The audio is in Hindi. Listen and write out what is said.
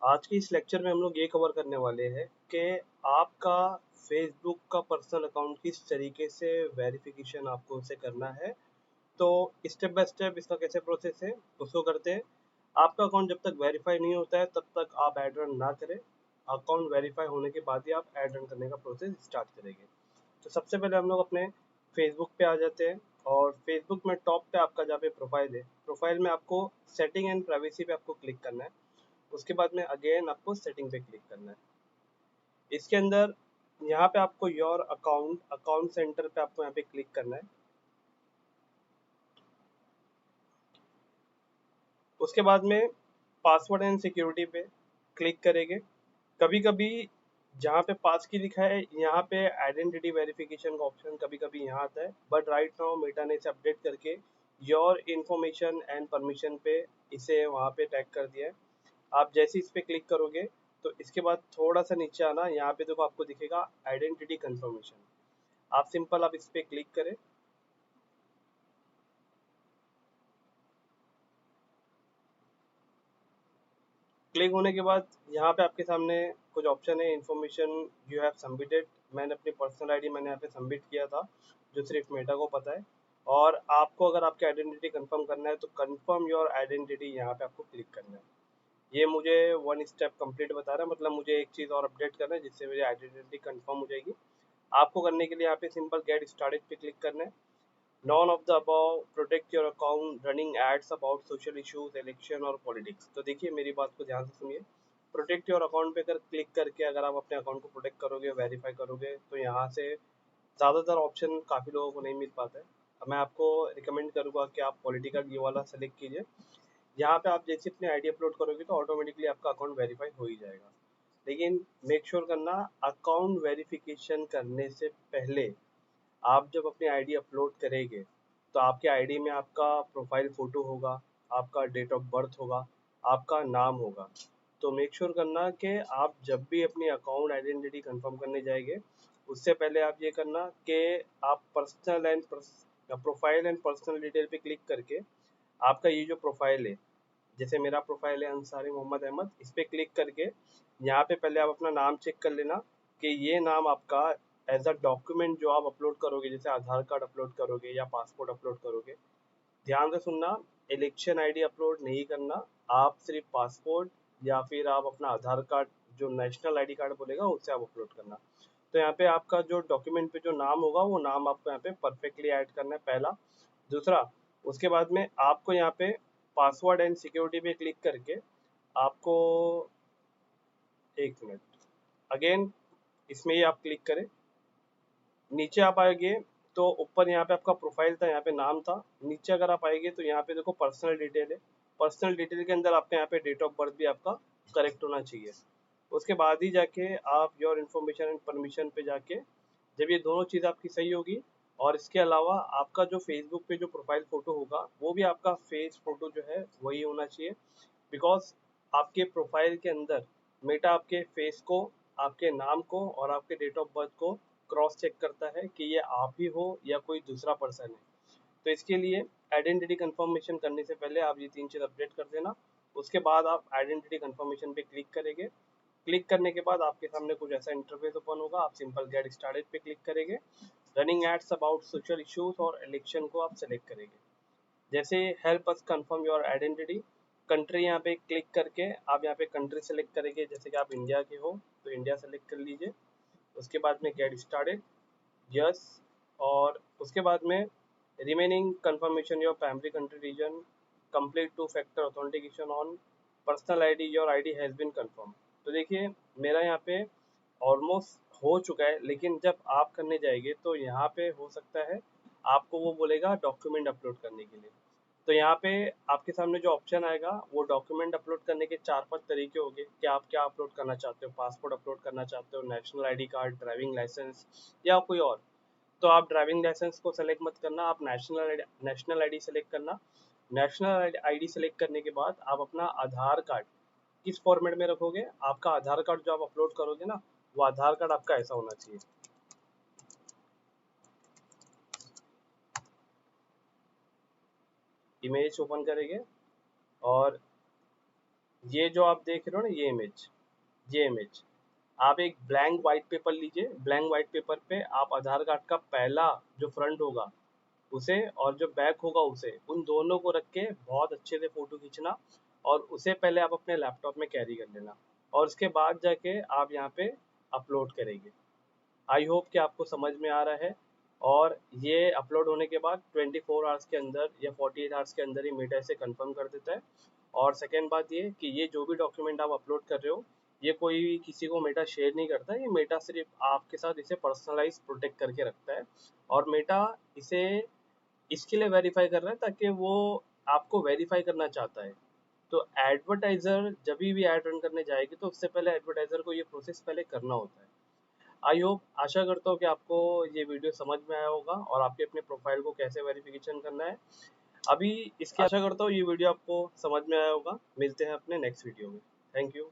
आज के इस लेक्चर में हम लोग ये कवर करने वाले हैं कि आपका फेसबुक का पर्सनल अकाउंट किस तरीके से वेरिफिकेशन आपको उसे करना है। तो स्टेप बाय स्टेप इसका कैसे प्रोसेस है उसको करते हैं। आपका अकाउंट जब तक वेरीफाई नहीं होता है तब तक आप एड रन ना करें। अकाउंट वेरीफाई होने के बाद ही आप एड रन करने का प्रोसेस स्टार्ट करेंगे। तो सबसे पहले हम लोग अपने फेसबुक पे आ जाते हैं और फेसबुक में टॉप पे आपका जहाँ पे प्रोफाइल है, प्रोफाइल में आपको सेटिंग एंड प्राइवेसी पे आपको क्लिक करना है। उसके बाद में अगेन आपको सेटिंग पे क्लिक करना है। इसके अंदर यहाँ पे आपको योर अकाउंट अकाउंट सेंटर पे आपको यहाँ पे क्लिक करना है। उसके बाद में पासवर्ड एंड सिक्योरिटी पे क्लिक करेंगे। कभी कभी जहाँ पे पास की लिखा है यहाँ पे आइडेंटिटी वेरिफिकेशन का ऑप्शन कभी कभी यहाँ आता है, बट राइट नाउ मेटा ने इसे अपडेट करके योर इन्फॉर्मेशन एंड परमिशन पे इसे वहाँ पे टैग कर दिया है। आप जैसे इस पे क्लिक करोगे तो इसके बाद थोड़ा सा नीचे आना, यहाँ पे देखो आपको दिखेगा आइडेंटिटी कंफर्मेशन। आप सिंपल आप इस पे क्लिक करें। क्लिक होने के बाद यहाँ पे आपके सामने कुछ ऑप्शन है। इन्फॉर्मेशन यू हैव सबमिटेड, मैंने अपनी पर्सनल आईडी मैंने यहाँ पे सबमिट किया था जो सिर्फ मेटा को पता है। और आपको अगर आपकी आइडेंटिटी कंफर्म करना है तो कंफर्म योर आइडेंटिटी यहाँ पे आपको क्लिक करना है। ये मुझे वन स्टेप कंप्लीट बता रहा है, मतलब मुझे एक चीज़ और अपडेट करना है जिससे मेरी आइडेंटिटी कंफर्म हो जाएगी। आपको करने के लिए यहाँ पे सिंपल गेट स्टार्टेड पे क्लिक करना है। None of the above, protect your account running ads about social issues, election और पॉलिटिक्स। तो देखिए मेरी बात को ध्यान से सुनिए। प्रोटेक्ट योर अकाउंट पे अगर क्लिक करके अगर आप अपने अकाउंट को प्रोटेक्ट करोगे, वेरीफाई करोगे, तो यहाँ से ज़्यादातर ऑप्शन काफ़ी लोगों को नहीं मिल पाता है। अब मैं आपको रिकमेंड करूँगा कि आप पॉलिटिकल ये वाला सेलेक्ट कीजिए। यहाँ पे आप जैसे अपनी आईडी अपलोड करोगे तो ऑटोमेटिकली आपका अकाउंट वेरीफाई हो ही जाएगा। लेकिन मेक श्योर करना, अकाउंट वेरिफिकेशन करने से पहले आप जब अपनी आईडी अपलोड करेंगे तो आपके आईडी में आपका प्रोफाइल फ़ोटो होगा, आपका डेट ऑफ बर्थ होगा, आपका नाम होगा। तो मेक श्योर करना कि आप जब भी अपनी अकाउंट आइडेंटिटी कंफर्म करने जाएंगे उससे पहले आप ये करना कि आप personal and profile and personal detail पे क्लिक करके आपका ये जो प्रोफाइल है, जैसे मेरा प्रोफाइल है अंसारी मोहम्मद अहमद, इस पे क्लिक करके यहाँ पे पहले आप अपना नाम चेक कर लेना कि ये नाम आपका एज अ डॉक्यूमेंट जो आप अपलोड करोगे, जैसे आधार कार्ड अपलोड करोगे या पासपोर्ट अपलोड करोगे, ध्यान से सुनना, इलेक्शन आईडी अपलोड नहीं करना। आप सिर्फ पासपोर्ट या फिर आप अपना आधार कार्ड जो नेशनल आईडी कार्ड बोलेगा उससे आप अपलोड करना। तो यहाँ पे आपका जो डॉक्यूमेंट पे जो नाम होगा वो नाम आपको यहाँ पे परफेक्टली ऐड करना है, पहला। दूसरा, उसके बाद में आपको यहाँ पे पासवर्ड एंड सिक्योरिटी पे क्लिक करके आपको, एक मिनट, अगेन इसमें ही आप क्लिक करें। नीचे आप आएंगे तो ऊपर यहाँ पे आपका प्रोफाइल था, यहाँ पे नाम था। नीचे अगर आप आएंगे तो यहाँ पे देखो पर्सनल डिटेल है। पर्सनल डिटेल के अंदर आपके यहाँ पे डेट ऑफ बर्थ भी आपका करेक्ट होना चाहिए। उसके बाद ही जाके आप योर इन्फॉर्मेशन एंड परमिशन पे जाके जब ये दोनों चीज़ आपकी सही होगी, और इसके अलावा आपका जो फेसबुक पे जो प्रोफाइल फ़ोटो होगा वो भी आपका फेस फ़ोटो जो है वही होना चाहिए। बिकॉज आपके प्रोफाइल के अंदर मेटा आपके फेस को, आपके नाम को और आपके डेट ऑफ बर्थ को क्रॉस चेक करता है कि ये आप ही हो या कोई दूसरा पर्सन है। तो इसके लिए आइडेंटिटी कंफर्मेशन करने से पहले आप ये तीन चीज़ अपडेट कर देना। उसके बाद आप आइडेंटिटी कंफर्मेशन पे क्लिक करेंगे। क्लिक करने के बाद आपके सामने कुछ ऐसा इंटरफेस ओपन होगा। आप सिंपल गेट स्टार्टेड पे क्लिक करेंगे। Running ads about social issues और इलेक्शन को आप सेलेक्ट करेंगे। जैसे help us confirm your identity, country यहाँ पे क्लिक करके आप यहाँ पे कंट्री सेलेक्ट करेंगे। जैसे कि आप इंडिया के हो तो इंडिया सेलेक्ट कर लीजिए। उसके बाद में गेट स्टार्टेड, यस। और उसके बाद में remaining confirmation your primary country region, complete two factor authentication on personal ID, your ID has been confirm. तो देखिए मेरा यहाँ पे ऑलमोस्ट हो चुका है, लेकिन जब आप करने जाएंगे तो यहाँ पे हो सकता है आपको वो बोलेगा डॉक्यूमेंट अपलोड करने के लिए। तो यहाँ पे आपके सामने जो ऑप्शन आएगा वो डॉक्यूमेंट अपलोड करने के 4-5 तरीके होंगे कि आप क्या अपलोड करना चाहते हो। पासपोर्ट अपलोड करना चाहते हो, national ID card, driving licence या कोई और। तो आप ड्राइविंग लाइसेंस को सेलेक्ट मत करना, आप नेशनल आईडी सेलेक्ट करना। नेशनल आईडी सेलेक्ट करने के बाद आप अपना आधार कार्ड किस फॉर्मेट में रखोगे, आपका आधार कार्ड जो आप अपलोड करोगे ना वो आधार कार्ड आपका ऐसा होना चाहिए। इमेज ओपन करेंगे और ये जो आप देख रहे हो ना, ये इमेज आप एक ब्लैंक व्हाइट पेपर लीजिए। ब्लैंक व्हाइट पेपर पे आप आधार कार्ड का पहला जो फ्रंट होगा उसे और जो बैक होगा उसे, उन दोनों को रख के बहुत अच्छे से फोटो खींचना, और उसे पहले आप अपने लैपटॉप में कैरी कर लेना, और उसके बाद जाके आप यहाँ पे अपलोड करेंगे। आई होप कि आपको समझ में आ रहा है। और ये अपलोड होने के बाद 24 आवर्स के अंदर या 48 आवर्स के अंदर ही मेटा इसे कंफर्म कर देता है। और सेकेंड बात ये कि ये जो भी डॉक्यूमेंट आप अपलोड कर रहे हो, ये कोई भी किसी को मेटा शेयर नहीं करता है। ये मेटा सिर्फ आपके साथ इसे पर्सनलाइज प्रोटेक्ट करके रखता है। और मेटा इसे इसके लिए वेरीफाई कर रहा है ताकि वो आपको वेरीफाई करना चाहता है। तो एडवर्टाइजर जब भी ऐड रन करने जाएगी तो उससे पहले एडवर्टाइजर को ये प्रोसेस पहले करना होता है। आई होप, आशा करता हूँ कि आपको ये वीडियो समझ में आया होगा और आपके अपने प्रोफाइल को कैसे वेरिफिकेशन करना है। अभी इसके आशा करता हूँ ये वीडियो आपको समझ में आया होगा। मिलते हैं अपने नेक्स्ट वीडियो में। Thank you.